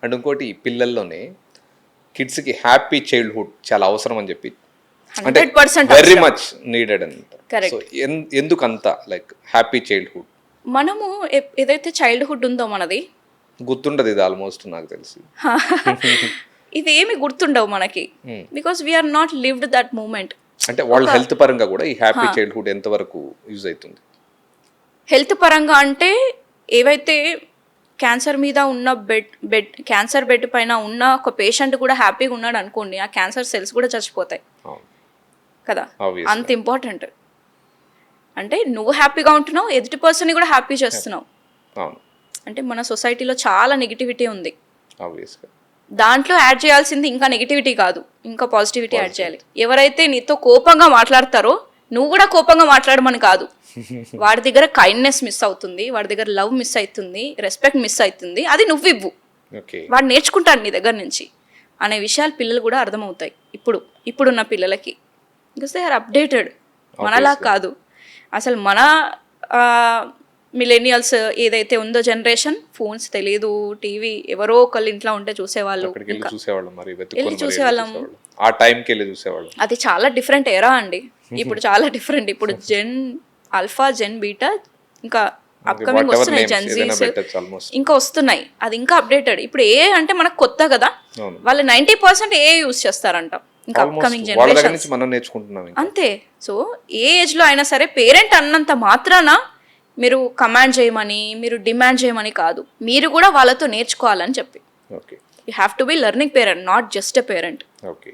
And ఇంకోటి పిల్లల్లోనే కిడ్స్కి happy childhood చాలా అవసరం అని చెప్పి, అంటే 100% వెరీ మచ్ నీడెడ్ అంట. Correct. సో ఎందుకు అంత లైక్ హ్యాపీ చైల్డ్హుడ్ మనము ఏదైతే చైల్డ్హుడ్ ఉందో మనది, గుర్తుండదు ఇది ఆల్మోస్ట్ నాకు తెలిసి. ఇది ఏమి గుర్తుండవు మనకి, because we are not lived that moment. అంటే వాళ్ళ హెల్త్ పరంగా కూడా ఈ హ్యాపీ చైల్డ్హుడ్ ఎంతవరకు యూజ్ అవుతుంది? హెల్త్ పరంగా అంటే ఏవైతే క్యాన్సర్ మీద ఉన్న క్యాన్సర్ బెడ్ పైన ఉన్న ఒక పేషెంట్ కూడా హ్యాపీగా ఉన్నాడు అనుకోండి, ఆ క్యాన్సర్ సెల్స్ కూడా చచ్చిపోతాయి కదా. Obviously. అంత ఇంపార్టెంట్. అంటే నువ్వు హ్యాపీగా ఉంటున్నావు, ఎదుటి పర్సన్ని కూడా హ్యాపీ చేస్తున్నావు. అవును, అంటే మన సొసైటీలో చాలా నెగిటివిటీ ఉంది, ఆబ్వియస్గా. దాంట్లో యాడ్ చేయాల్సింది ఇంకా నెగిటివిటీ కాదు, ఇంకా పాజిటివిటీ యాడ్ చేయాలి. ఎవరైతే నీతో కోపంగా మాట్లాడతారో నువ్వు కూడా కోపంగా మాట్లాడమని కాదు, వాడి దగ్గర కైండ్నెస్ మిస్ అవుతుంది, వాడి దగ్గర లవ్ మిస్ అవుతుంది, రెస్పెక్ట్ మిస్ అవుతుంది, అది నువ్వు ఇవ్వు, ఓకే, వాడు నేర్చుకుంటాడు నీ దగ్గర నుంచి అనే విషయాలు పిల్లలు కూడా అర్థమవుతాయి ఇప్పుడున్న పిల్లలకి. బికాస్ దే ఆర్ అప్డేటెడ్, మనలా కాదు. అసలు మన మిలేనియల్స్ ఏదైతే ఉందో జనరేషన్, ఫోన్స్ తెలియదు, టీవీ ఎవరో ఒకళ్ళు ఇంట్లో ఉంటే చూసేవాళ్ళు, వెళ్ళి చూసేవాళ్ళం, ఆ టైంకి వెళ్ళి చూసేవాళ్ళం. అది చాలా డిఫరెంట్ ఎరా అండి. ఇప్పుడు చాలా డిఫరెంట్. ఇప్పుడు జెన్ ఆల్ఫా, జెన్ బీటా, ఇంకా అప్కమింగ్ వస్తున్నాయి, జెన్జీస్ ఇంకా వస్తున్నాయి, అది ఇంకా అప్డేటెడ్. ఇప్పుడు ఏ అంటే మనకు కొత్త కదా, వాళ్ళు 90% ఏ యూజ్ చేస్తారంట, ఇంకా అప్కమింగ్ జనరేషన్ మనం నేర్చుకుంటున్నాం అంతే. సో ఏ ఏజ్లో అయినా సరే పేరెంట్ అన్నంత మాత్రాన మీరు కమాండ్ చేయమని, మీరు డిమాండ్ చేయమని కాదు, మీరు కూడా వాళ్ళతో నేర్చుకోవాలని చెప్పి. Okay, you have to be learning parent, not just a parent. Okay.